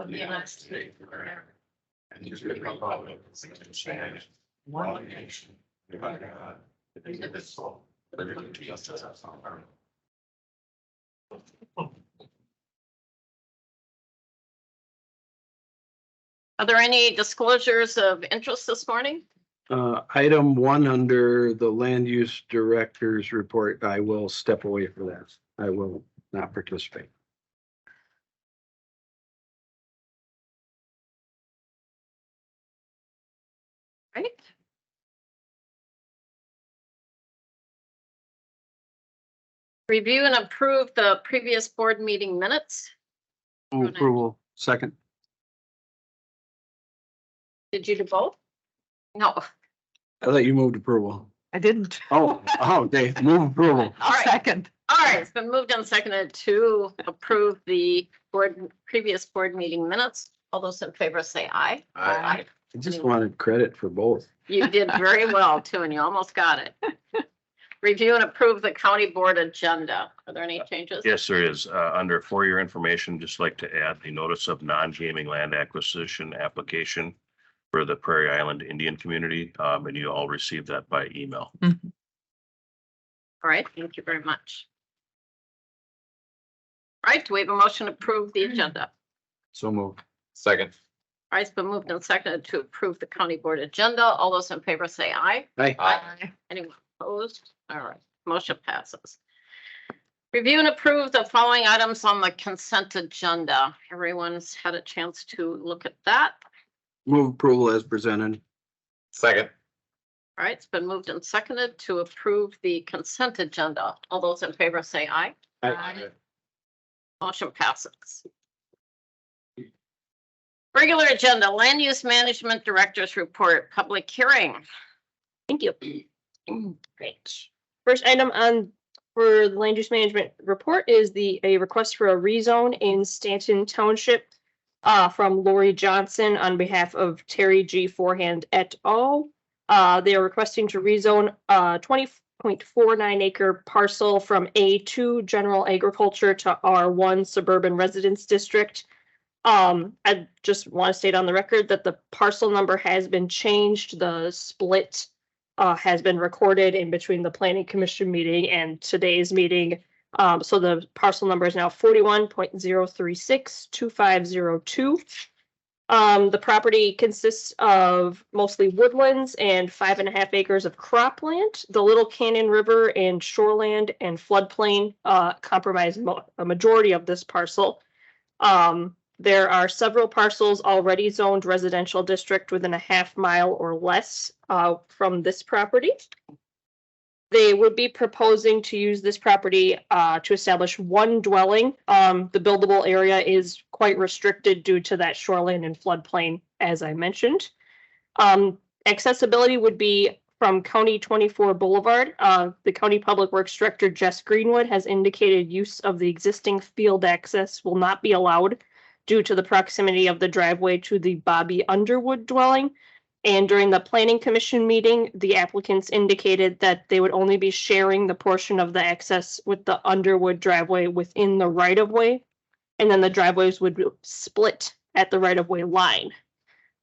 of the United States of America, and to the republic which stands one nation, under God, indivisible, with liberty and justice for all. Are there any disclosures of interest this morning? Item 1 under the land use director's report, I will step away from that. I will not participate. Right. Review and approve the previous board meeting minutes. Move approval. Second. Did you do both? No. I thought you moved approval. I didn't. Oh, okay. Move approval. All right. Second. All right. It's been moved and seconded to approve the previous board meeting minutes. All those in favor say aye. I just wanted credit for both. You did very well too, and you almost got it. Review and approve the county board agenda. Are there any changes? Yes, there is. Under for your information, just like to add the notice of non-gaming land acquisition application for the Prairie Island Indian community, and you all received that by email. All right, thank you very much. All right, do we have a motion to approve the agenda? So moved. Second. All right, it's been moved and seconded to approve the county board agenda. All those in favor say aye. Aye. Anyone opposed? All right, motion passes. Review and approve the following items on the consent agenda. Everyone's had a chance to look at that. Move approval as presented. Second. All right, it's been moved and seconded to approve the consent agenda. All those in favor say aye. Motion passes. Regular agenda, land use management director's report, public hearing. Thank you. Great. First item on for the land use management report is a request for a rezone in Stanton Township from Lori Johnson on behalf of Terry G. Forehand et al. They are requesting to rezone 20.49 acre parcel from A2 general agriculture to R1 suburban residence district. I just want to state on the record that the parcel number has been changed. The split has been recorded in between the planning commission meeting and today's meeting. So the parcel number is now 41.0362502. The property consists of mostly woodlands and 5.5 acres of cropland. The Little Canyon River and shoreland and floodplain comprise a majority of this parcel. There are several parcels already zoned residential district within a half mile or less from this property. They would be proposing to use this property to establish one dwelling. The buildable area is quite restricted due to that shoreline and floodplain, as I mentioned. Accessibility would be from County 24 Boulevard. The County Public Works Director, Jess Greenwood, has indicated use of the existing field access will not be allowed due to the proximity of the driveway to the Bobby Underwood dwelling. And during the Planning Commission meeting, the applicants indicated that they would only be sharing the portion of the access with the Underwood driveway within the right-of-way, and then the driveways would split at the right-of-way line.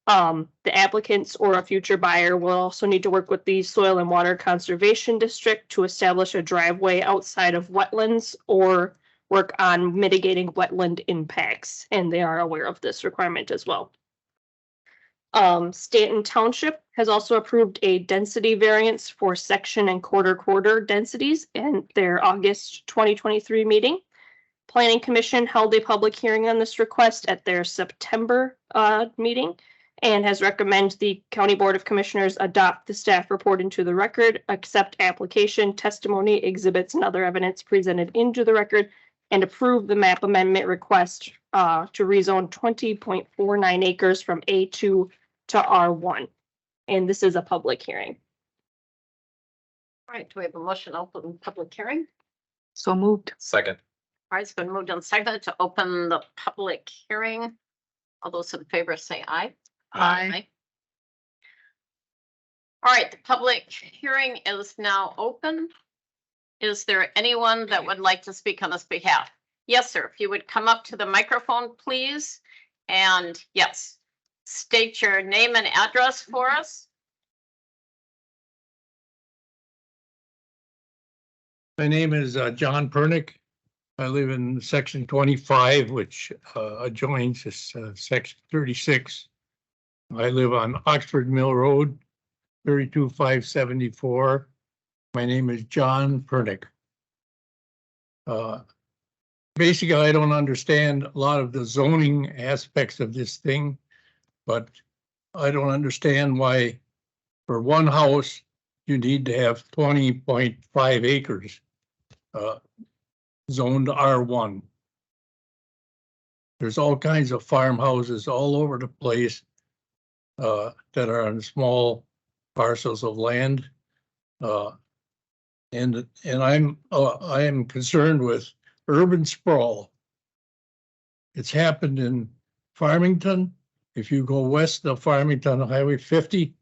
The applicants or a future buyer will also need to work with the Soil and Water Conservation District to establish a driveway outside of wetlands or work on mitigating wetland impacts, and they are aware of this requirement as well. Stanton Township has also approved a density variance for section and quarter densities in their August 2023 meeting. Planning Commission held a public hearing on this request at their September meeting and has recommended the County Board of Commissioners adopt the staff report into the record, accept application, testimony, exhibits, and other evidence presented into the record, and approve the map amendment request to rezone 20.49 acres from A2 to R1. And this is a public hearing. All right, do we have a motion to open public hearing? So moved. Second. All right, it's been moved and seconded to open the public hearing. All those in favor say aye. Aye. All right, the public hearing is now open. Is there anyone that would like to speak on this behalf? Yes, sir. If you would come up to the microphone, please, And yes, state your name and address for us. My name is John Pernick. I live in section 25, which adjoins this section 36. I live on Oxford Mill Road, 32574. My name is John Pernick. Basically, I don't understand a lot of the zoning aspects of this thing, but I don't understand why for one house you need to have 20.5 acres zoned R1. There's all kinds of farmhouses all over the place that are on small parcels of land. And I am concerned with urban sprawl. It's happened in Farmington. If you go west of Farmington on Highway 50,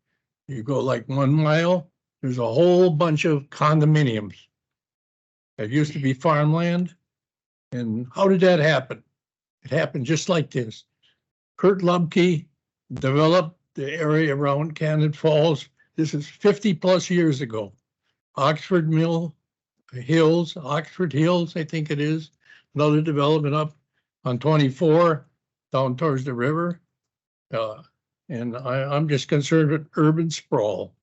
you go like 1 mile, there's a whole bunch of condominiums. It used to be farmland. And how did that happen? It happened just like this. Kurt Lubke developed the area around Cannon Falls. This is 50 plus years ago. Oxford Hills, I think it is, another development up on 24 down towards the river. And I'm just concerned with urban sprawl.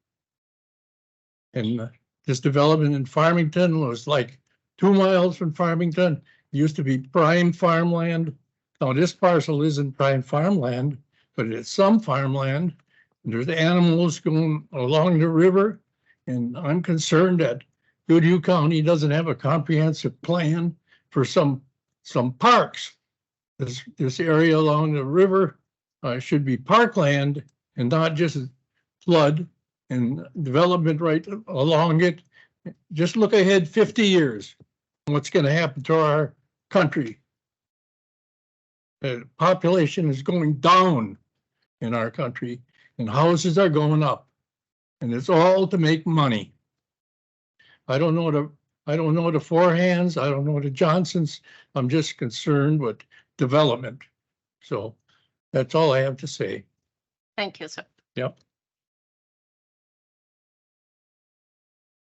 And this development in Farmington was like 2 miles from Farmington. It used to be prime farmland. Now this parcel isn't prime farmland, but it's some farmland. There's animals going along the river. And I'm concerned that Goodhue County doesn't have a comprehensive plan for some parks. This area along the river should be parkland and not just flood and development right along it. Just look ahead 50 years. What's going to happen to our country? The population is going down in our country and houses are going up. And it's all to make money. I don't know the Forehands. I don't know the Johnsons. I'm just concerned with development. So that's all I have to say. Thank you, sir. Yep.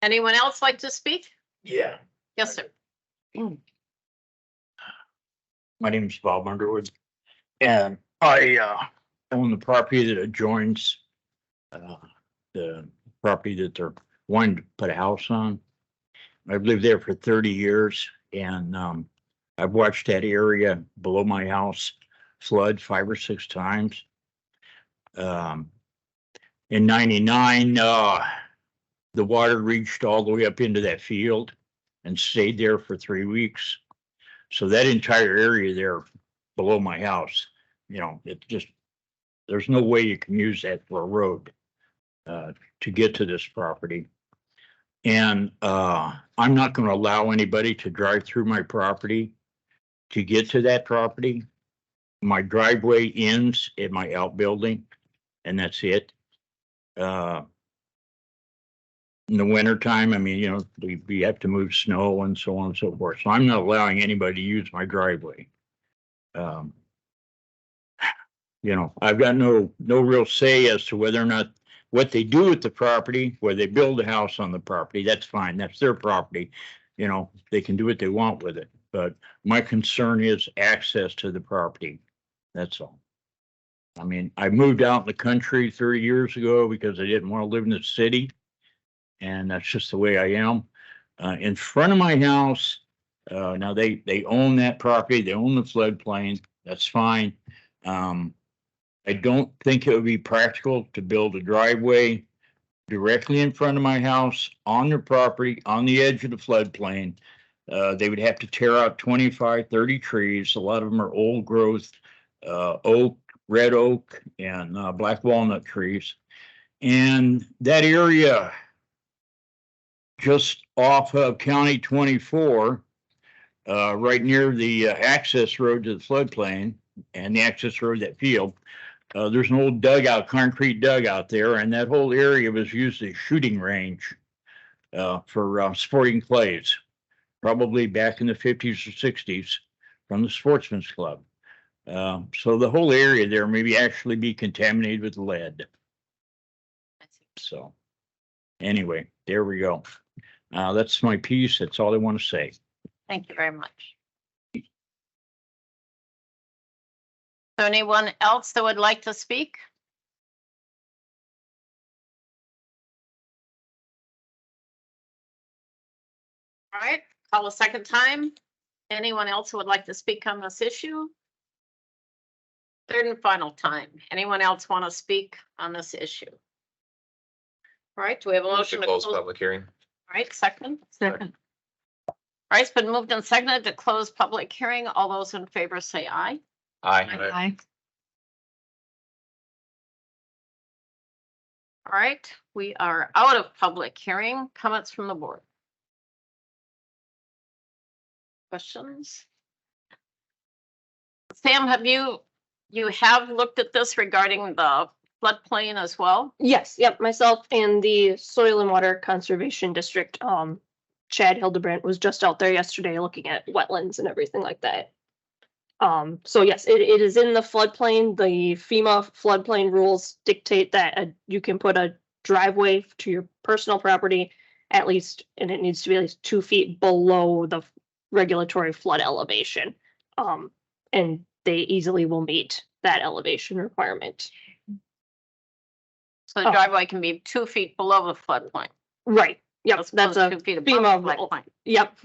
Anyone else like to speak? Yeah, Yes, sir. my name is Bob Underwood, and I own the property that adjoins the property that they're wanting to put a house on. I've lived there for 30 years, and I've watched that area below my house flood 5 or 6 times. In 99, the water reached all the way up into that field and stayed there for 3 weeks. So that entire area there below my house, you know, it just, there's no way you can use that for a road to get to this property. And I'm not going to allow anybody to drive through my property to get to that property. My driveway ends at my outbuilding, and that's it. In the wintertime, I mean, you know, we have to move snow and so on and so forth. So I'm not allowing anybody to use my driveway. You know, I've got no real say as to whether or not what they do with the property, where they build a house on the property. That's fine. That's their property. You know, they can do what they want with it. But my concern is access to the property. That's all. I mean, I moved out in the country 30 years ago because I didn't want to live in the city. And that's just the way I am. In front of my house, now they own that property. They own the floodplain. That's fine. I don't think it would be practical to build a driveway directly in front of my house on their property, on the edge of the floodplain. They would have to tear out 25, 30 trees. A lot of them are old growth, oak, red oak, and black walnut trees. And that area just off of County 24, right near the access road to the floodplain and the access road to that field, there's an old dugout, concrete dugout there, and that whole area was used as a shooting range for sporting clays, probably back in the 50s or 60s from the Sportsman's Club. So the whole area there maybe actually be contaminated with lead. So anyway, there we go. That's my piece. That's all I want to say. Thank you very much. So anyone else that would like to speak? All right, call a second time. Anyone else who would like to speak on this issue? Third and final time. Anyone else want to speak on this issue? All right, do we have a motion to close? All public hearing. right, second. Second. All right, it's been moved and seconded to close public hearing. All those in favor say aye. Aye. Aye. All right, we are out of public hearing. Comments from the board? Questions? Sam, have you have looked at this regarding the floodplain as well? Yes, yep, myself and the Soil and Water Conservation District, Chad Hildebrandt was just out there yesterday looking at wetlands and everything like that. So yes, it is in the floodplain. The FEMA floodplain rules dictate that you can put a driveway to your personal property at least, and it needs to be at least 2 feet below the regulatory flood elevation. And they easily will meet that elevation requirement. So the driveway can be 2 feet below the floodplain. Right, yep, As that's opposed a to 2 feet FEMA above the rule. floodplain. Yep.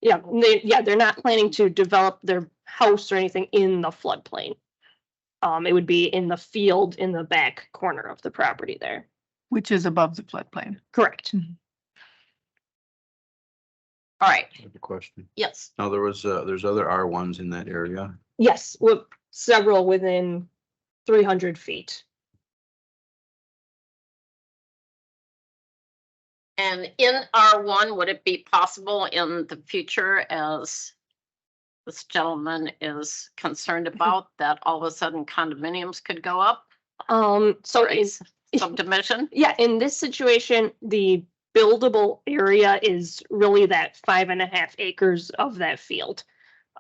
Yeah, they're not planning to develop their house or anything in the floodplain. It would be in the field in the back corner of the property there. Which is above the floodplain. Correct. All right, I have a question. yes. Now, there's other R1s in that area. Yes, with several within 300 feet. And in R1, would it be possible in the future, as this gentleman is concerned about, that all of a sudden condominiums could go up? So Or is, subdivision? yeah, in this situation, the buildable area is really that 5.5 acres of that field.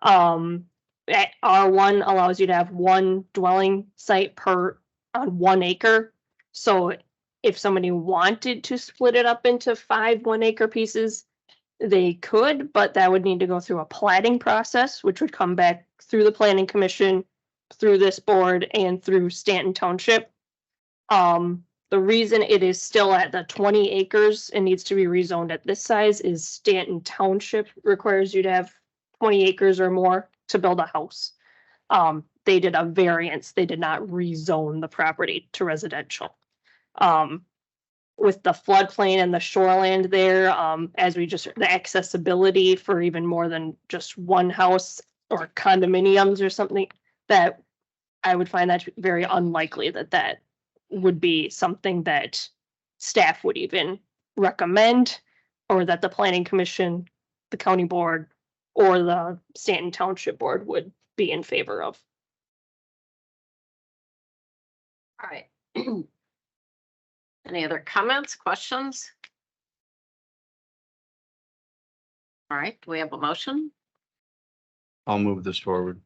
At R1 allows you to have one dwelling site on 1 acre. So if somebody wanted to split it up into 5 1-acre pieces, they could, but that would need to go through a platting process, which would come back through the planning commission, through this board, and through Stanton Township. The reason it is still at the 20 acres and needs to be rezoned at this size is Stanton Township requires you to have 20 acres or more to build a house. They did a variance. They did not rezone the property to residential. With the floodplain and the shoreland there, the accessibility for even more than just one house or condominiums or something, that I would find that very unlikely that would be something that staff would even recommend, or that the planning commission, the county board, or the Stanton Township board would be in favor of. All right. Any other comments, questions? All right, do we have a motion? I'll move this forward.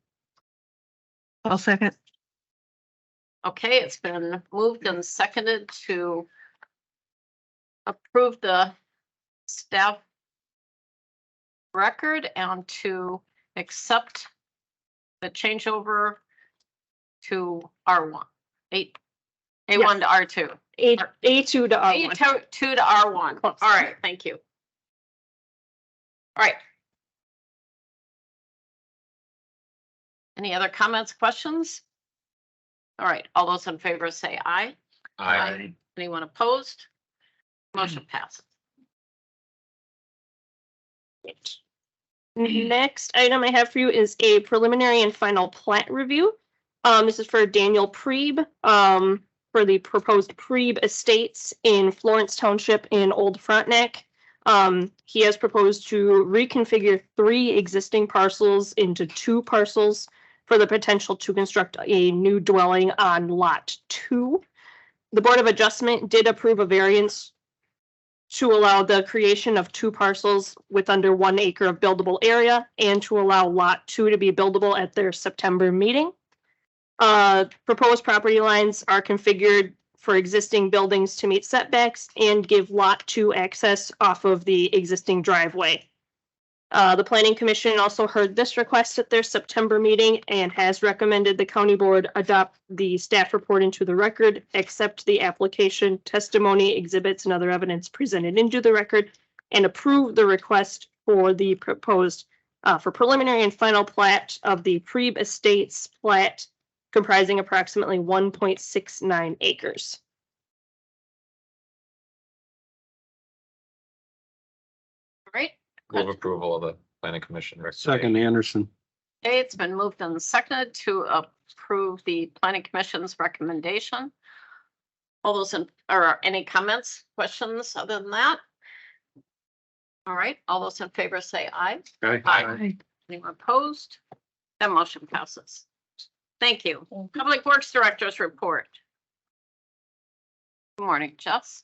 I'll second. Okay, it's been moved and seconded to approve the staff record and to accept the changeover to R1, A1 to R2. A2 to R1. A2 to R1. All right, thank you. All right. Any other comments, questions? All right, all those in favor say aye. Aye. Anyone opposed? Motion passes. Next item I have for you is a preliminary and final plat review. This is for Daniel Preeb, for the proposed Preeb Estates in Florence Township in Old Frontenac. He has proposed to reconfigure 3 existing parcels into 2 parcels for the potential to construct a new dwelling on Lot 2. The Board of Adjustment did approve a variance to allow the creation of 2 parcels with under 1 acre of buildable area and to allow lot 2 to be buildable at their September meeting. Proposed property lines are configured for existing buildings to meet setbacks and give lot 2 access off of the existing driveway. The planning commission also heard this request at their September meeting and has recommended the county board adopt the staff report into the record, accept the application, testimony, exhibits, and other evidence presented into the record, and approve the request for the proposed for preliminary and final plat of the Preeb Estates plat comprising approximately 1.69 acres. All right. Move approval of the planning commission. Second, Anderson. Okay, it's been moved and seconded to approve the planning commission's recommendation. All those in, or any comments, questions other than that? All right, all those in favor say aye. Aye. Anyone opposed? That motion passes. Thank you. Public Works Director's report. Good morning, Jess.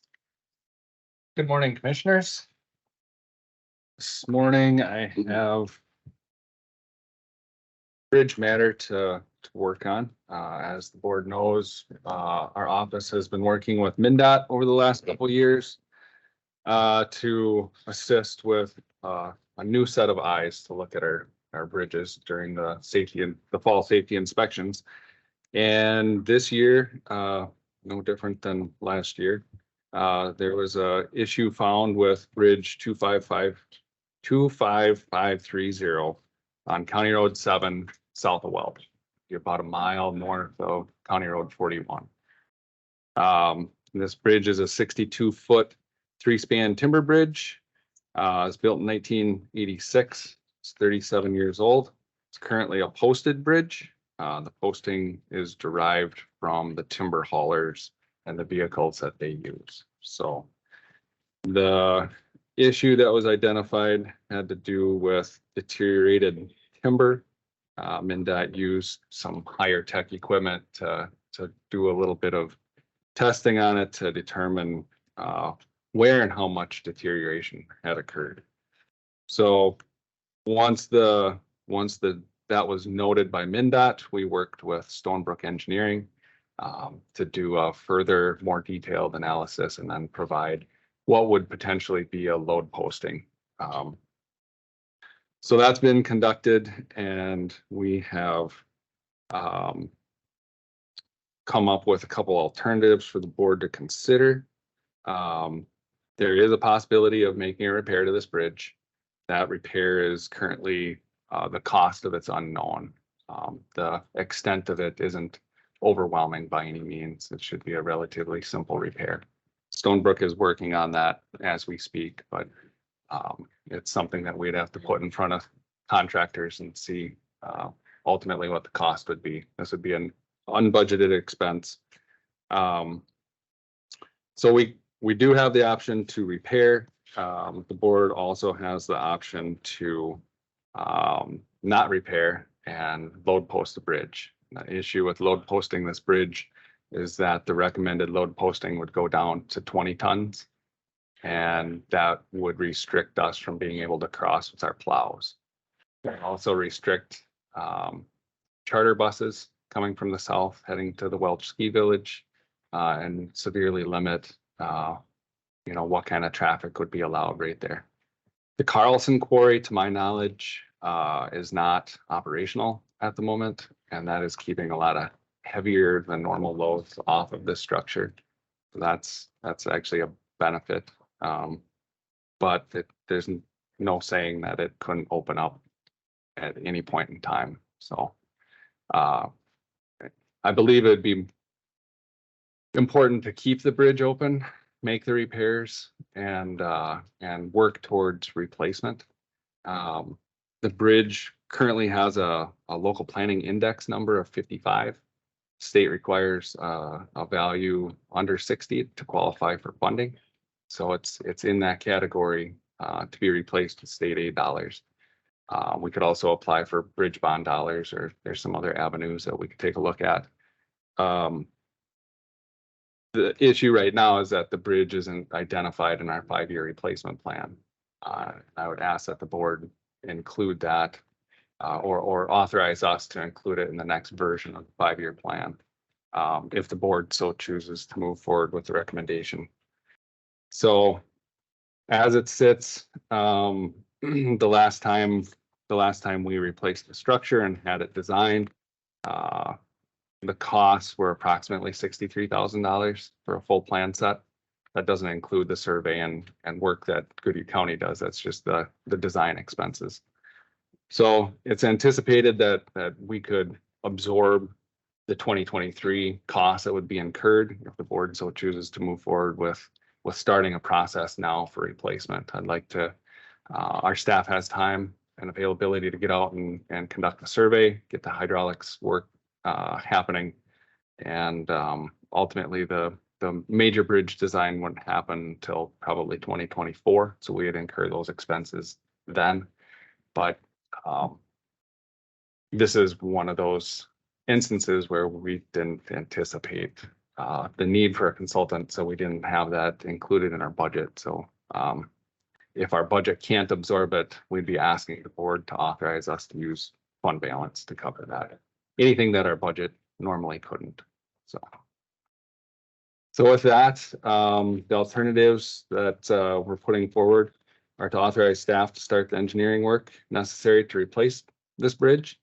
Good morning, commissioners. This morning I have bridge matter to work on. As the board knows, our office has been working with MnDOT over the last couple of years to assist with a new set of eyes to look at our bridges during the safety and the fall safety inspections. And this year, no different than last year, there was a issue found with Bridge 25530 on County Road 7 south of Weld. You're about a mile north of County Road 41. This bridge is a 62-foot 3-span timber bridge. It's built in 1986. It's 37 years old. It's currently a posted bridge. The posting is derived from the timber haulers and the vehicles that they use. So the issue that was identified had to do with deteriorated timber. MnDOT used some higher tech equipment to do a little bit of testing on it to determine where and how much deterioration had occurred. So once that was noted by MnDOT, we worked with Stonebrook Engineering to do a further, more detailed analysis and then provide what would potentially be a load posting. So that's been conducted, and we have come up with a couple alternatives for the board to consider. There is a possibility of making a repair to this bridge. That repair is currently, the cost of it's unknown. The extent of it isn't overwhelming by any means. It should be a relatively simple repair. Stonebrook is working on that as we speak, but it's something that we'd have to put in front of contractors and see ultimately what the cost would be. This would be an unbudgeted expense. So we do have the option to repair. The board also has the option to not repair and load post the bridge. The issue with load posting this bridge is that the recommended load posting would go down to 20 tons. And that would restrict us from being able to cross with our plows. And also restrict charter buses coming from the south heading to the Welch Ski Village and severely limit what kind of traffic would be allowed right there. The Carlson Quarry, to my knowledge, is not operational at the moment, and that is keeping a lot of heavier than normal loads off of this structure. So that's actually a benefit. But there's no saying that it couldn't open up at any point in time. So I believe it'd be important to keep the bridge open, make the repairs, and work towards replacement. The bridge currently has a local planning index number of 55. State requires a value under 60 to qualify for funding. So it's in that category to be replaced with state aid dollars. We could also apply for bridge bond dollars, or there's some other avenues that we could take a look at. The issue right now is that the bridge isn't identified in our 5-year replacement plan. I would ask that the board include that, or authorize us to include it in the next version of the 5-year plan. If the board so chooses to move forward with the recommendation. So as it sits, the last time we replaced the structure and had it designed, the costs were approximately $63,000 for a full plan set. That doesn't include the survey and work that Goodhue County does. That's just the design expenses. So it's anticipated that we could absorb the 2023 costs that would be incurred if the board so chooses to move forward with starting a process now for replacement. I'd like to, our staff has time and availability to get out and conduct a survey, get the hydraulics work happening. And ultimately the major bridge design wouldn't happen until probably 2024. So we would incur those expenses then. But this is one of those instances where we didn't anticipate the need for a consultant. So we didn't have that included in our budget. So if our budget can't absorb it, we'd be asking the board to authorize us to use fund balance to cover that. Anything that our budget normally couldn't. So with that, the alternatives that we're putting forward are to authorize staff to start the engineering work necessary to replace this bridge,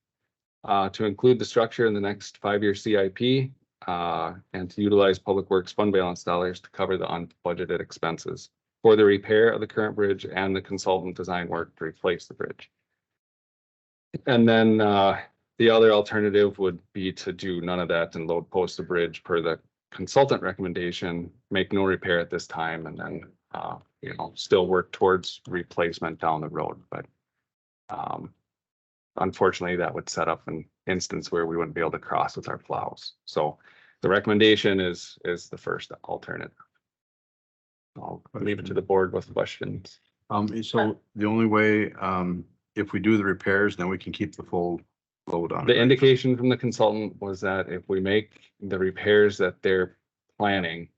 to include the structure in the next 5-year CIP, and to utilize Public Works fund balance dollars to cover the unbudgeted expenses for the repair of the current bridge and the consultant design work to replace the bridge. And then the other alternative would be to do none of that and load post the bridge per the consultant recommendation, make no repair at this time, and then still work towards replacement down the road. But unfortunately, that would set up an instance where we wouldn't be able to cross with our plows. So the recommendation is the first alternative. I'll leave it to the board with questions. So the only way, if we do the repairs, then we can keep the full load on. The indication from the consultant was that if we make the repairs that they're planning,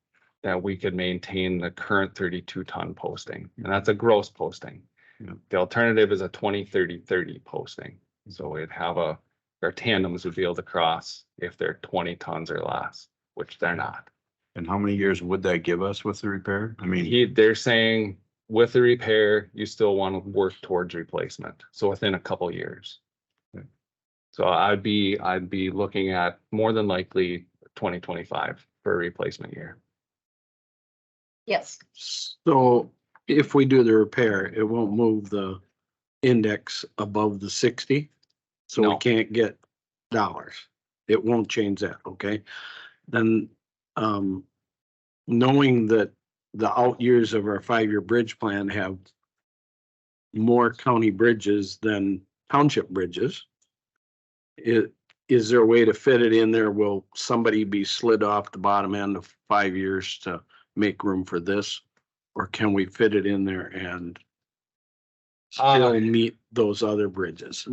that we could maintain the current 32-ton posting, and that's a gross posting. Yeah. The alternative is a 20-30-30 posting. So we'd have our tandems would be able to cross if they're 20 tons or less, which they're not. And how many years would that give us with the repair? I mean, They're saying with the repair, you still want to work towards replacement. So within a couple years. So I'd be looking at more than likely 2025 for a replacement year. Yes. so if we do the repair, it won't move the index above the 60. So we No. can't get dollars. It won't change that, okay? Then, knowing that the out years of our 5-year bridge plan have more county bridges than township bridges, is there a way to fit it in there? Will somebody be slid off the bottom end of 5 years to make room for this? Or can we fit it in there and still meet those other bridges?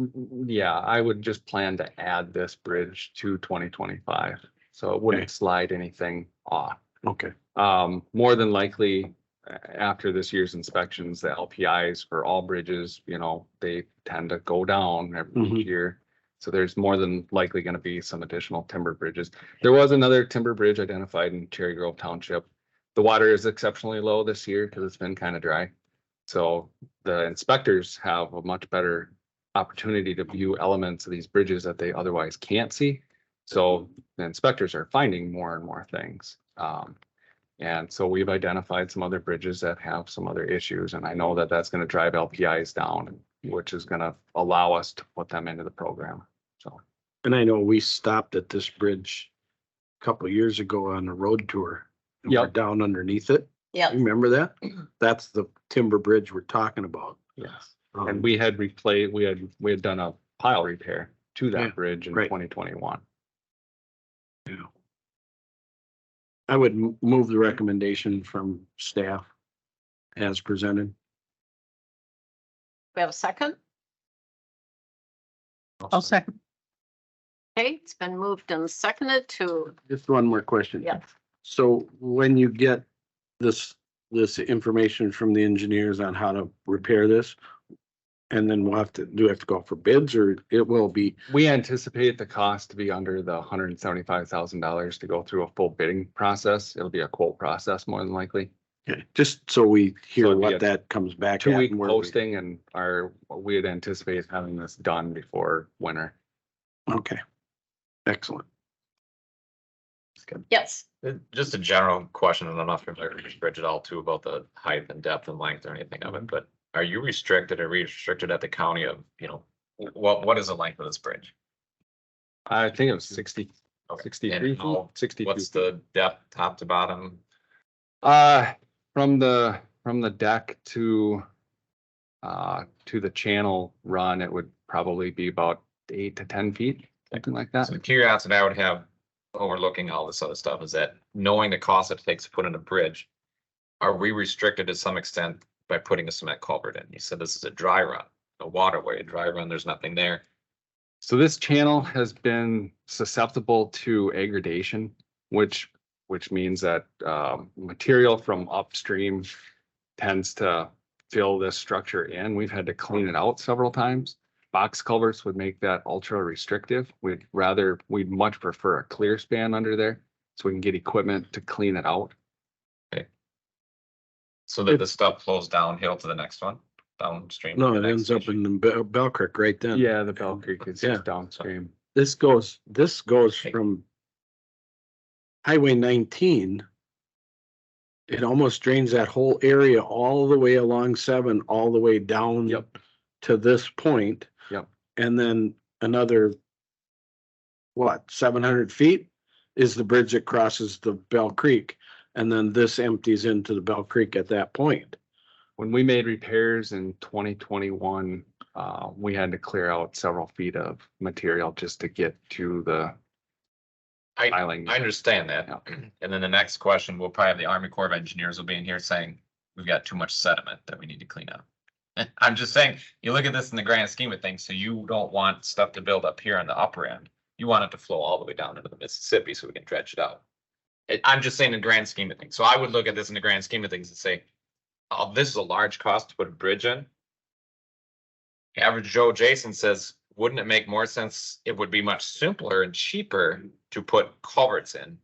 Yeah, I would just plan to add this bridge to 2025. So it wouldn't Okay. slide anything off. Okay, More than likely, after this year's inspections, the LPIs for all bridges, they tend to go down every Mhm. year. So there's more than likely going to be some additional timber bridges. There was another timber bridge identified in Cherry Grove Township. The water is exceptionally low this year because it's been kind of dry. So the inspectors have a much better opportunity to view elements of these bridges that they otherwise can't see. So the inspectors are finding more and more things. And so we've identified some other bridges that have some other issues, and I know that that's going to drive LPIs down, which is going to allow us to put them into the program. So, and I know we stopped at this bridge a couple of years ago on a road tour. And we're Yep. down underneath it. Yeah. Remember that? That's the timber bridge we're talking about. yes. Um, And we had we had done a pile repair to that Yeah, bridge in right. 2021. Yeah. I would move the recommendation from staff as presented. We have a second? I'll second. Okay, it's been moved and seconded to, Just one more question. yeah. So when you get this information from the engineers on how to repair this, and then do we have to go for bids, or it will be, We anticipate the cost to be under the $175,000 to go through a full bidding process. It'll be a quote process more than likely. okay, just so we So hear it'd be what a that comes back at. 2-week and where we- posting and we'd anticipate having this done before winter. Okay, excellent. Yes, Just a general question, and I'm not familiar with this bridge at all too about the height and depth and length or anything of it, but are you restricted or restricted at the county of, what is the length of this bridge? I think it was 60, Okay. 63 And feet, how- 62. What's the depth top to bottom? From the deck to the channel run, it would probably be about 8 to 10 feet, something like that. So the curiosity I would have overlooking all this other stuff is that knowing the cost it takes to put in a bridge, are we restricted to some extent by putting a cement culvert in? You said this is a dry run, a waterway, a dry run, there's nothing there. So this channel has been susceptible to aggradation, which means that material from upstream tends to fill this structure in. We've had to clean it out several times. Box culverts would make that ultra restrictive. We'd much prefer a clear span under there so we can get equipment to clean it out. So that the stuff flows downhill to the next one, downstream. No, to it the next ends up station. in the Bell Creek right then. Yeah, the Bell Creek is Yeah. just downstream. This goes from Highway 19. It almost drains that whole area all the way along 7, all the way down Yep. to this point. Yep. And then another, 700 feet is the bridge that crosses the Bell Creek. And then this empties into the Bell Creek at that point. When we made repairs in 2021, we had to clear out several feet of material just to get to the island. I understand that. Yeah. And then the next question, we'll probably have the Army Corps of Engineers will be in here saying, we've got too much sediment that we need to clean up. I'm just saying, you look at this in the grand scheme of things, so you don't want stuff to build up here on the upper end. You want it to flow all the way down into the Mississippi so we can dredge it out. I'm just saying in the grand scheme of things. So I would look at this in the grand scheme of things and say, oh, this is a large cost to put a bridge in. Average Joe Jason says, wouldn't it make more sense? It would be much simpler and cheaper to put culverts in.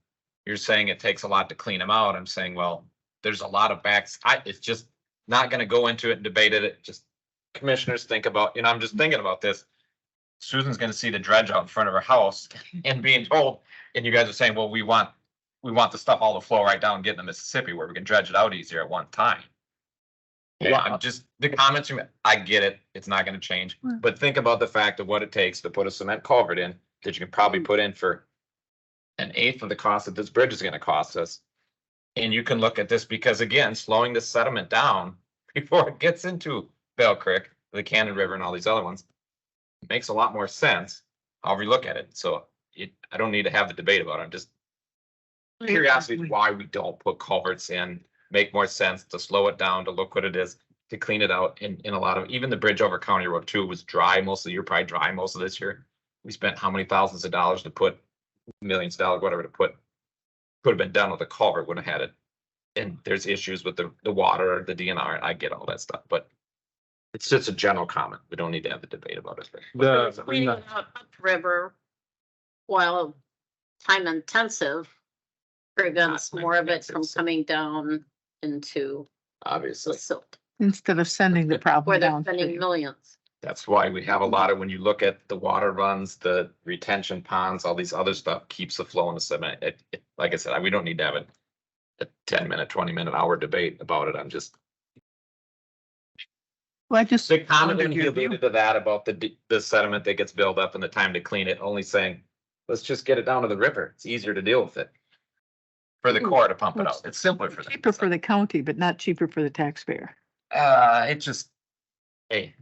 You're saying it takes a lot to clean them out. I'm saying, well, there's a lot of backs. It's just not gonna go into it and debate it. Just commissioners think about, I'm just thinking about this. Susan's gonna see the dredge out in front of her house and being told, and you guys are saying, well, we want the stuff all to flow right down, and get in the Mississippi where we can dredge it out easier at one time. Yeah, I'm just, the comments, I get it, it's not gonna change, but think about the fact of what it takes to put a cement culvert in that you can probably put in for 1/8 of the cost that this bridge is gonna cost us. And you can look at this because again, slowing the sediment down before it gets into Bell Creek, the Cannon River and all these other ones, makes a lot more sense, however you look at it. So I don't need to have the debate about it. I'm just curiosity why we don't put culverts in. Make more sense to slow it down, to look what it is, to clean it out in a lot of, even the bridge over County Road 2 was dry most of the year, probably dry most of this year. We spent how many thousands of dollars to put, millions of dollars, whatever, to put, could have been done with a culvert, wouldn't have had it. And there's issues with the water, the DNR, I get all that stuff, but it's just a general comment. We don't need to have the debate about it. cleaning out upriver, while time intensive, prevents more of it from coming down into the Obviously, silt, Instead of sending the where problem they're down. spending millions. that's why we have a lot of, when you look at the water runs, the retention ponds, all these other stuff keeps the flow in the sediment. Like I said, we don't need to have a 10-minute, 20-minute, hour debate about it. I'm just. Well, I just. The comment wanted when your you view. alluded to that about the sediment that gets built up and the time to clean it, only saying, let's just get it down to the river. It's easier to deal with it. For the Corps to pump it out. It's simpler for them. Cheaper for the county, but not cheaper for the taxpayer. It just, hey,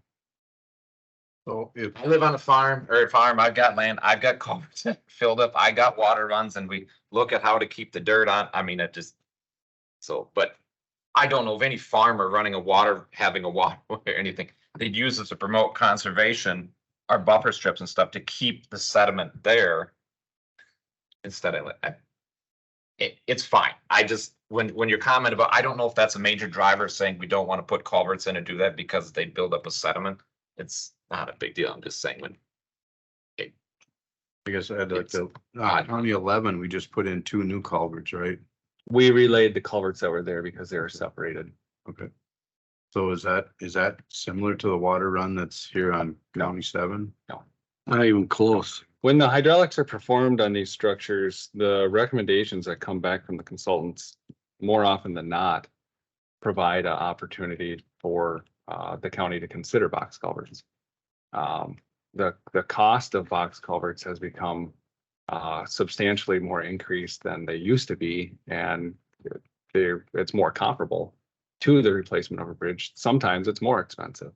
So if, I live on a farm, I've got land, I've got culverts filled up, I got water runs, and we look at how to keep the dirt on, it just. So, but I don't know of any farmer having a water or anything. They'd use this to promote conservation, or buffer strips and stuff to keep the sediment there. Instead of, it's fine. I just, when your comment about, I don't know if that's a major driver saying we don't want to put culverts in and do that because they build up a sediment. It's not a big deal. I'm just saying when, I guess I'd like to, odd. County 11, we just put in 2 new culverts, right? We relayed the culverts that were there because they were separated. Okay. So is that similar to the water run that's here on County 7? No. Not even close. When the hydraulics are performed on these structures, the recommendations that come back from the consultants, more often than not, provide an opportunity for the county to consider box culverts. The cost of box culverts has become substantially more increased than they used to be, and it's more comparable to the replacement of a bridge. Sometimes it's more expensive.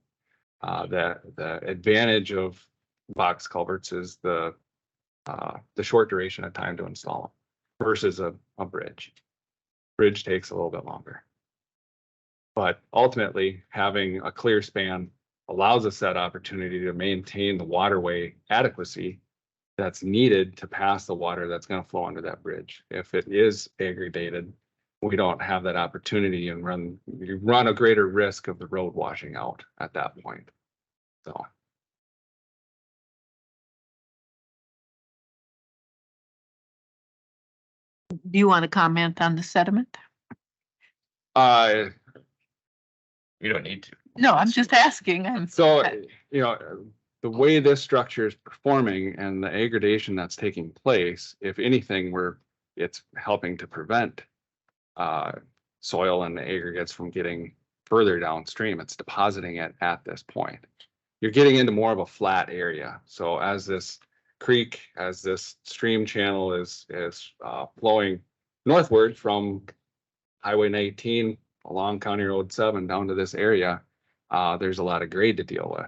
The advantage of box culverts is the short duration of time to install them versus a bridge. Bridge takes a little bit longer. But ultimately, having a clear span allows us that opportunity to maintain the waterway adequacy that's needed to pass the water that's going to flow under that bridge. If it is aggregated, we don't have that opportunity and you run a greater risk of the road washing out at that point. So. Do you want to comment on the sediment? You don't need to. No, I'm just asking. So, the way this structure is performing and the aggradation that's taking place, if anything, it's helping to prevent soil and aggregates from getting further downstream. It's depositing it at this point. You're getting into more of a flat area. So as this creek, as this stream channel is flowing northward from Highway 19 along County Road 7 down to this area, there's a lot of grade to deal with.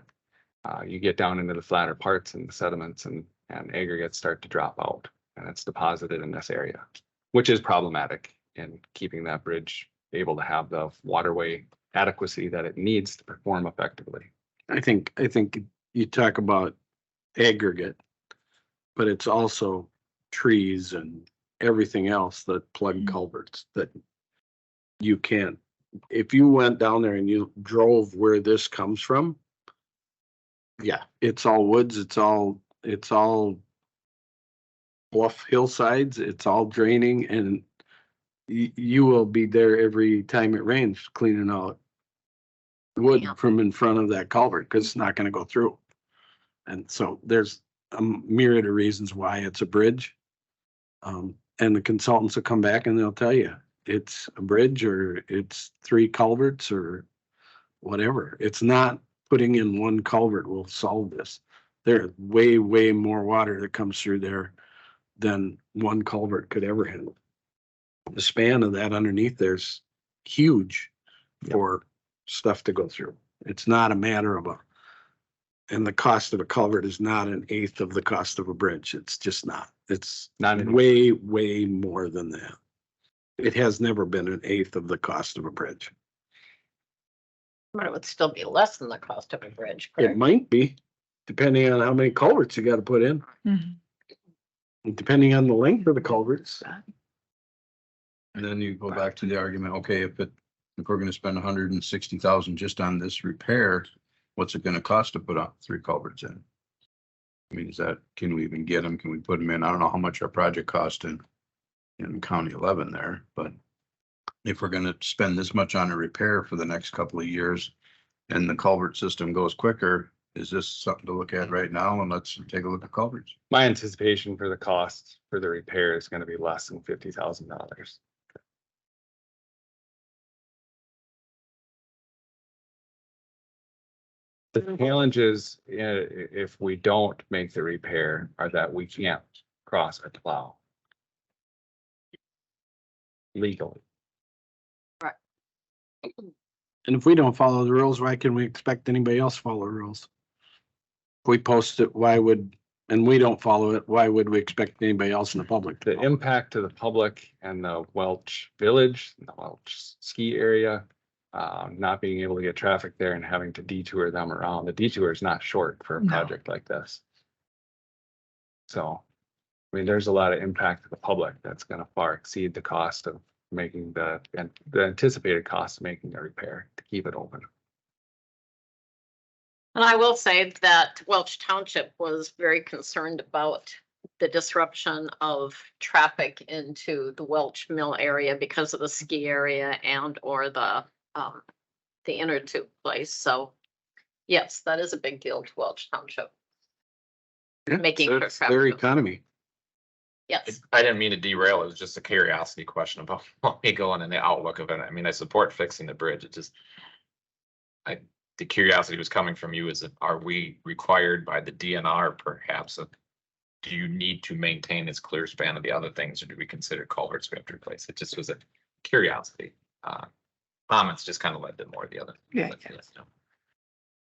You get down into the flatter parts and the sediments and aggregates start to drop out, and it's deposited in this area, which is problematic in keeping that bridge able to have the waterway adequacy that it needs to perform effectively. I think you talk about aggregate, but it's also trees and everything else that plug culverts that you can't. If you went down there and you drove where this comes from, yeah, it's all woods, it's all bluff hillsides, it's all draining, and you will be there every time it rains cleaning out wood Yeah. from in front of that culvert because it's not going to go through. And so there's a myriad of reasons why it's a bridge. And the consultants will come back and they'll tell you it's a bridge or it's 3 culverts or whatever. It's not putting in 1 culvert will solve this. There's way, way more water that comes through there than 1 culvert could ever handle. The span of that underneath there's huge for stuff to go through. It's not a matter of and the cost of a culvert is not 1/8 of the cost of a bridge. It's just not. It's Not anymore. way, way more than that. It has never been 1/8 of the cost of a bridge. But it would still be less than the cost of a bridge, It correct? might be, depending on how many culverts you got to put in, Mhm. and depending on the length of the culverts. And then you go back to the argument, okay, if we're gonna spend 160,000 just on this repair, what's it gonna cost to put up 3 culverts in? I mean, can we even get them? Can we put them in? I don't know how much our project cost in County 11 there, but if we're gonna spend this much on a repair for the next couple of years and the culvert system goes quicker, is this something to look at right now? And let's take a look at culverts. My anticipation for the cost for the repair is going to be less than $50,000. The challenges, if we don't make the repair, are that we can't cross a plow legally. And if we don't follow the rules, why can we expect anybody else to follow the rules? If we post it, and we don't follow it, why would we expect anybody else in the public to The follow it? impact to the public and the Welch Village, the Welch ski area, not being able to get traffic there and having to detour them around. The detour is not short for a No. project like this. So I mean, there's a lot of impact to the public that's gonna far exceed the cost of making the anticipated cost of making a repair to keep it open. And I will say that Welch Township was very concerned about the disruption of traffic into the Welch Mill area because of the ski area and or the inner tube place. So yes, that is a big deal to Welch Township. Yeah, Making sure it's their traffic- economy. Yes, I didn't mean to derail. It was just a curiosity question about me going and the outlook of it. I mean, I support fixing the bridge. It just, the curiosity was coming from you is, are we required by the DNR perhaps? Do you need to maintain this clear span of the other things, or do we consider culverts we have to replace? It just was a curiosity. Comments just kind of led to more of the other. Yeah,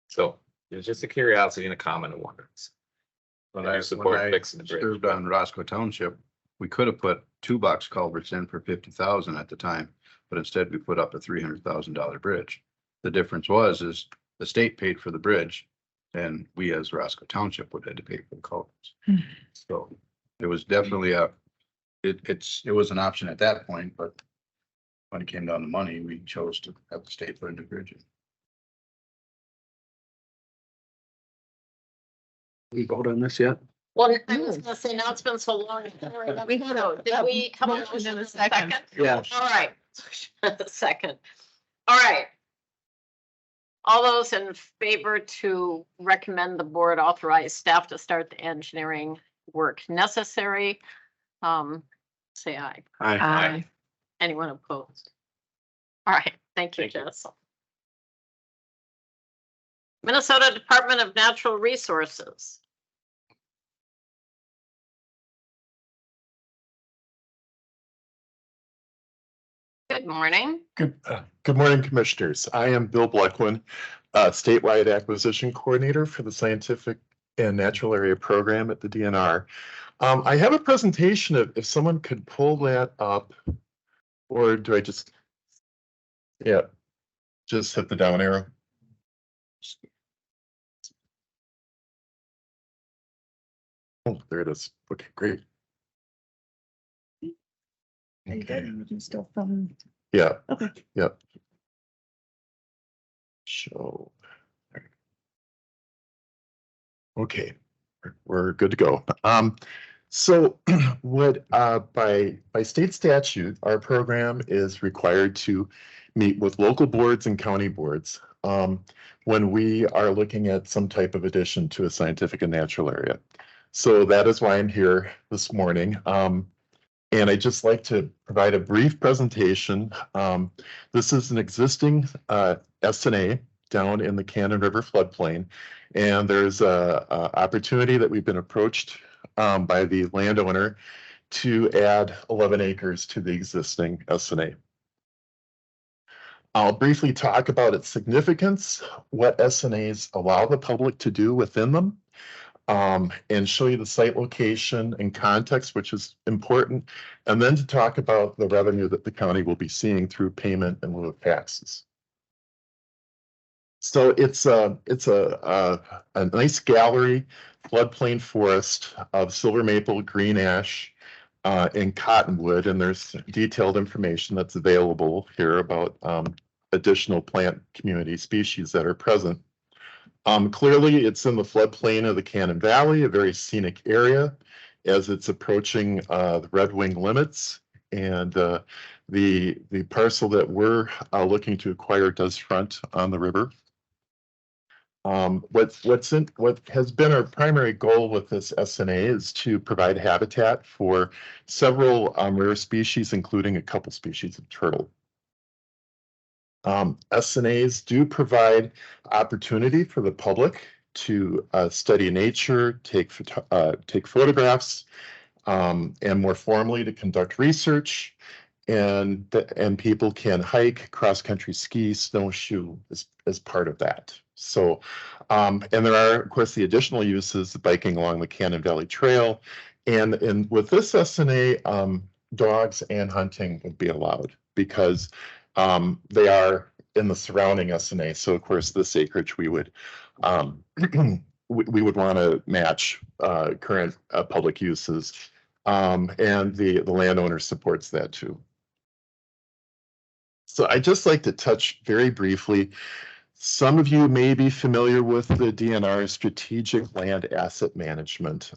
So it was just a curiosity and a comment of wonders. When I I support fixing the bridge. served on Roscoe Township, we could have put 2 box culverts in for 50,000 at the time, but instead we put up a $300,000 bridge. The difference is the state paid for the bridge and we as Roscoe Township would have to pay for the culverts. So it was definitely it was an option at that point, but when it came down to money, we chose to have the state put in the bridge in. We vote on this yet? well, I was gonna say, now it's been so long. We had a- Did we have a motion motion and in a a second. second? Yes. All right. Second. All right. All those in favor to recommend the board authorize staff to start the engineering work necessary, say aye. Aye. Anyone opposed? All right, thank you, Thank you. Jess. Minnesota Department of Natural Resources. Good morning. Good morning, Commissioners. I am Bill Bleckman, statewide acquisition coordinator for the Scientific and Natural Area Program at the DNR. I have a presentation if someone could pull that up, or do I just, yeah, just hit the down arrow. Oh, there it is. Okay, great. Okay. Yeah. Okay. Yep. Show. Okay, we're good to go. So what by state statute, our program is required to meet with local boards and county boards when we are looking at some type of addition to a scientific and natural area. So that is why I'm here this morning. And I'd just like to provide a brief presentation. This is an existing SNA down in the Cannon River floodplain. And there's a opportunity that we've been approached by the landowner to add 11 acres to the existing SNA. I'll briefly talk about its significance, what SNAs allow the public to do within them, and show you the site location and context, which is important, and then to talk about the revenue that the county will be seeing through payment in lieu of taxes. So it's a nice gallery, floodplain forest of silver maple, green ash, and cottonwood, and there's detailed information that's available here about additional plant community species that are present. Clearly, it's in the floodplain of the Cannon Valley, a very scenic area as it's approaching the Red Wing limits. And the parcel that we're looking to acquire does front on the river. What has been our primary goal with this SNA is to provide habitat for several rare species, including a couple species of turtle. SNAs do provide opportunity for the public to study nature, take photographs, and more formally to conduct research. And people can hike, cross-country ski, snowshoe as part of that. So, and there are, of course, the additional uses, biking along the Cannon Valley Trail. And with this SNA, dogs and hunting would be allowed because they are in the surrounding SNA. So of course, this acreage we would we would want to match current public uses And the landowner supports that too. So I'd just like to touch very briefly. Some of you may be familiar with the DNR, Strategic Land Asset Management.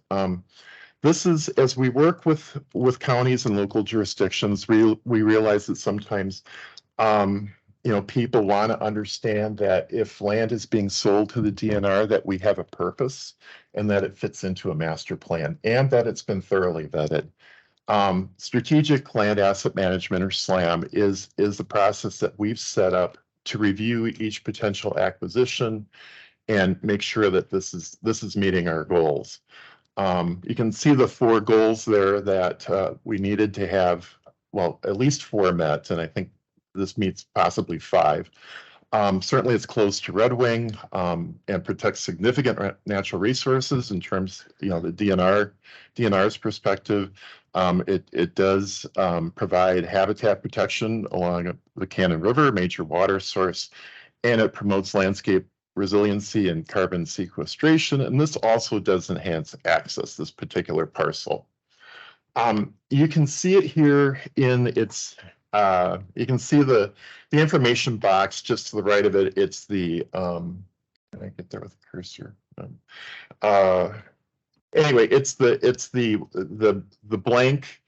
This is, as we work with counties and local jurisdictions, we realize that sometimes people want to understand that if land is being sold to the DNR, that we have a purpose and that it fits into a master plan and that it's been thoroughly vetted. Strategic Land Asset Management, or SLAM, is the process that we've set up to review each potential acquisition and make sure that this is meeting our goals. You can see the 4 goals there that we needed to have, well, at least 4 met, and I think this meets possibly 5. Certainly it's close to Red Wing and protects significant natural resources in terms, the DNR's perspective. It does provide habitat protection along the Cannon River, major water source, and it promotes landscape resiliency and carbon sequestration. And this also does enhance access, this particular parcel. You can see it here in its, you can see the information box just to the right of it. It's the, can I get there with the cursor? Anyway, it's the blank,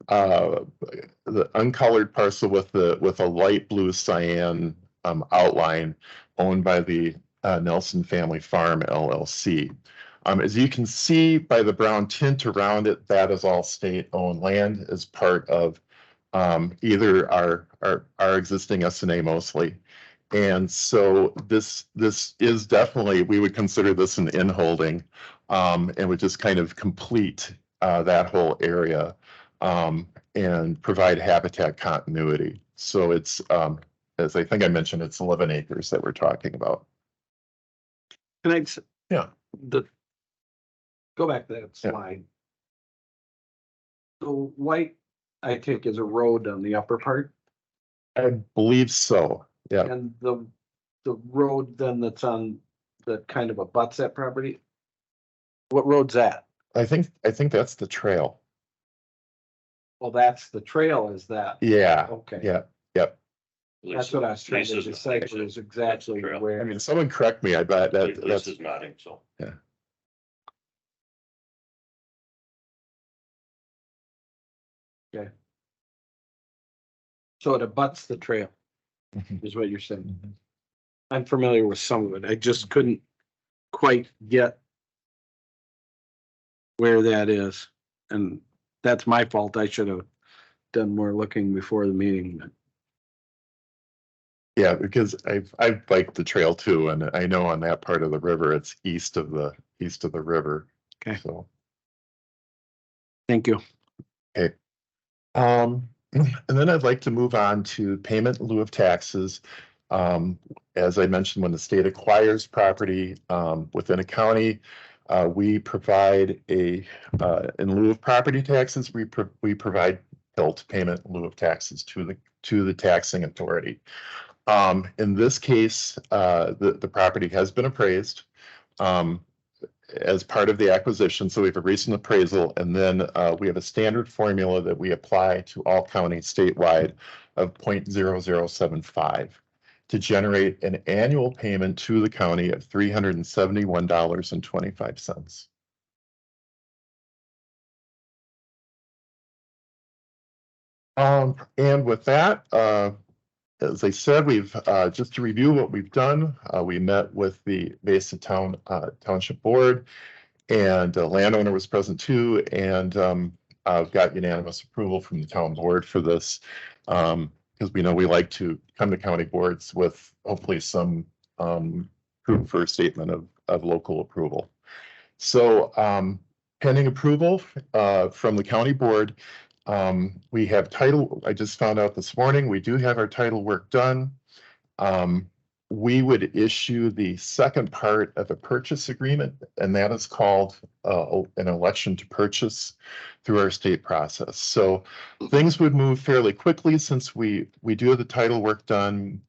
the uncolored parcel with a light blue cyan outline, owned by the Nelson Family Farm LLC. As you can see by the brown tint around it, that is all state-owned land as part of either our existing SNA mostly. And so this is definitely, we would consider this an in-holding, and would just kind of complete that whole area and provide habitat continuity. So it's, as I think I mentioned, it's 11 acres that we're talking about. Can I? Yeah. Go back to that slide. So white, I think, is a road on the upper part. I believe so, yeah. And the road then that's on that kind of abuts that property. What road's that? I think that's the trail. Well, that's the trail, is that? Yeah. Okay. Yeah, yep. That's what I was trying to decipher, is exactly where. I mean, someone correct me, I bet that's. This is nodding, so. Yeah. Okay. So it abuts the trail, Mhm. is what you're saying. Mhm. I'm familiar with some of it. I just couldn't quite get where that is. And that's my fault. I should have done more looking before the meeting. Yeah, because I've biked the trail too, and I know on that part of the river, it's east of the river. Okay. So, Thank you. okay. And then I'd like to move on to payment in lieu of taxes. As I mentioned, when the state acquires property within a county, we provide in lieu of property taxes, we provide PILT, payment in lieu of taxes, to the taxing authority. In this case, the property has been appraised as part of the acquisition. So we have a recent appraisal, and then we have a standard formula that we apply to all counties statewide of 0.0075 to generate an annual payment to the county of $371.25. And with that, as I said, we've just to review what we've done. We met with the Mesa Township Board, and the landowner was present too, and I've got unanimous approval from the town board for this, because we know we like to come to county boards with hopefully some proof or statement of local approval. So pending approval from the county board, we have title. I just found out this morning, we do have our title work done. We would issue the second part of a purchase agreement, and that is called an election to purchase through our state process. So things would move fairly quickly since we do have the title work done.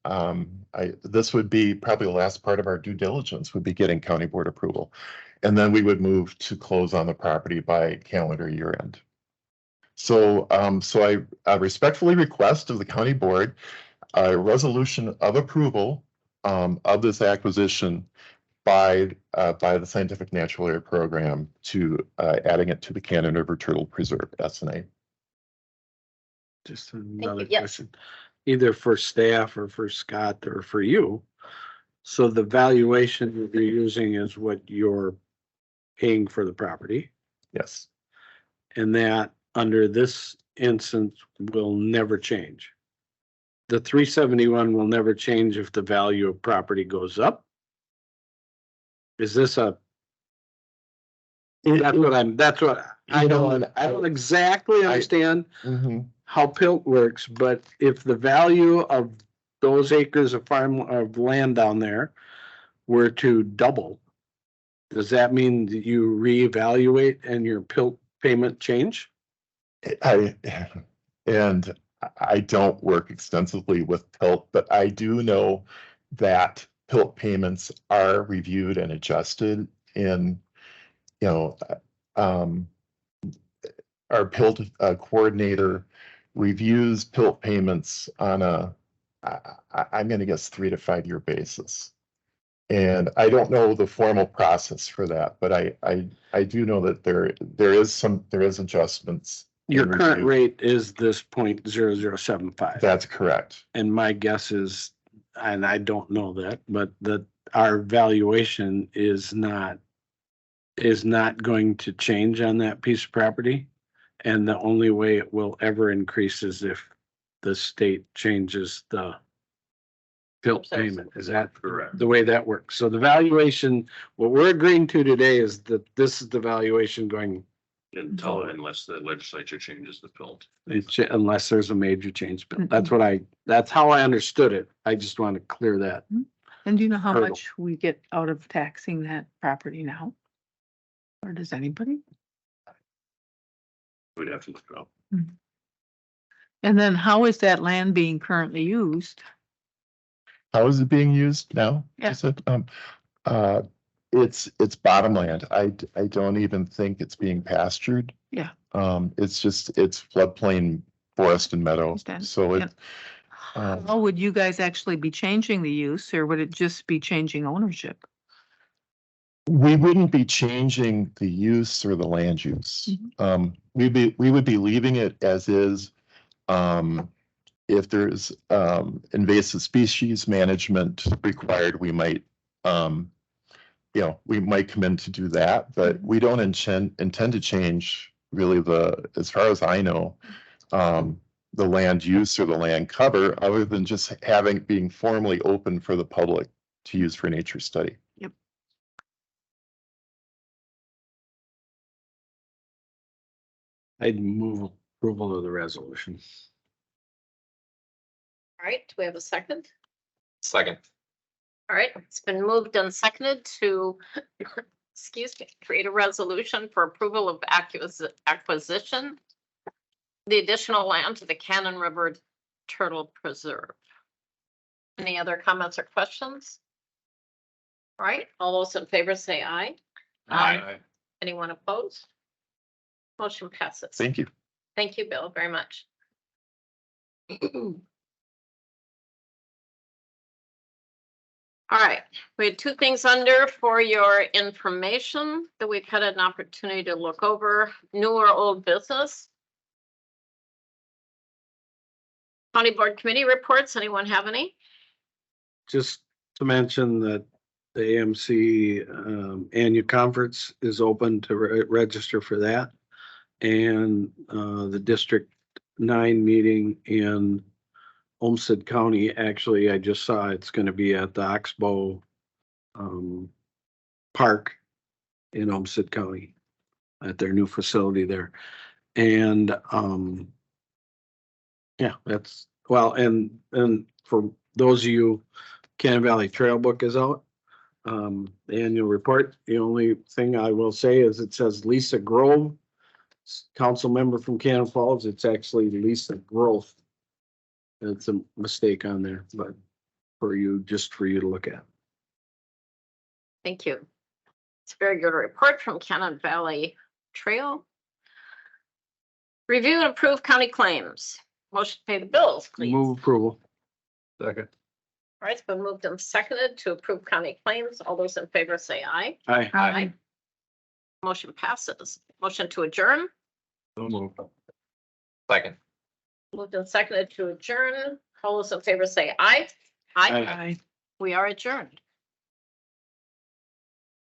This would be probably the last part of our due diligence, would be getting county board approval. And then we would move to close on the property by calendar year end. So, I respectfully request of the county board a resolution of approval of this acquisition by the Scientific Natural Area Program to adding it to the Cannon River Turtle Preserve SNA. Just another Yes. question, either for staff or for Scott or for you. So the valuation that you're using is what you're paying for the property, Yes, and that under this instance will never change. The 371 will never change if the value of property goes up. Is this a? That's what I don't exactly understand Mhm. how PILT works, but if the value of those acres of land down there were to double, does that mean that you reevaluate and your PILT payment change? And I don't work extensively with PILT, but I do know that PILT payments are reviewed and adjusted in, our PILT coordinator reviews PILT payments on I'm going to guess 3 to 5 year basis. And I don't know the formal process for that, but I do know that there is adjustments. Your current rate is this 0.0075. That's correct. And my guess is, and I don't know that, but that our valuation is not going to change on that piece of property. And the only way it will ever increase is if the state changes the PILT payment. Is that Correct. the way that works? So the valuation, what we're agreeing to today is that this is the valuation going Unless the legislature changes the PILT. unless there's a major change. But that's how I understood it. I just want to clear that. And do you know how Hurdle. much we get out of taxing that property now? Or does anybody? We'd have to look it up. And then how is that land being currently used? How is it being used now? Yeah. Is it, it's bottomland. I don't even think it's being pastured. Yeah. It's floodplain forest and meadow. Understand. So it, Yeah. How would you guys actually be changing the use, or would it just be changing ownership? we wouldn't be changing the use or the land use. We would be leaving it as is. If there's invasive species management required, we might we might come in to do that, but we don't intend to change really as far as I know, the land use or the land cover, other than just being formally open for the public to use for nature study. Yep. I'd move approval of the resolution. All right, do we have a second? Second. All right, it's been moved and seconded to, excuse me, create a resolution for approval of acquisition, the additional land to the Cannon River Turtle Preserve. Any other comments or questions? All right, all those in favor say aye. Aye. Anyone opposed? Motion passes. Thank you. Thank you, Bill, very much. All right, we had two things under for your information that we've had an opportunity to look over, new or old business. County Board Committee reports, anyone have any? Just to mention that the AMC annual conference is open to register for that. And the District 9 meeting in Olmsted County, actually, I just saw it's going to be at the Oxbow Park in Olmsted County at their new facility there. And yeah, that's well, and for those of you, Cannon Valley Trail Book is out. The annual report. The only thing I will say is it says Lisa Grove, council member from Cannon Falls. It's actually Lisa Growth. It's a mistake on there, but just for you to look at. Thank you. It's a very good report from Cannon Valley Trail. Review and approve county claims. Motion to pay the bills, please. All Move approval. Second. right, it's been moved and seconded to approve county claims. All those in favor say aye. Aye. Aye. Motion passes. Motion to adjourn. So move. Second. Moved and seconded to adjourn. All those in favor say aye. Aye. Aye. We are adjourned.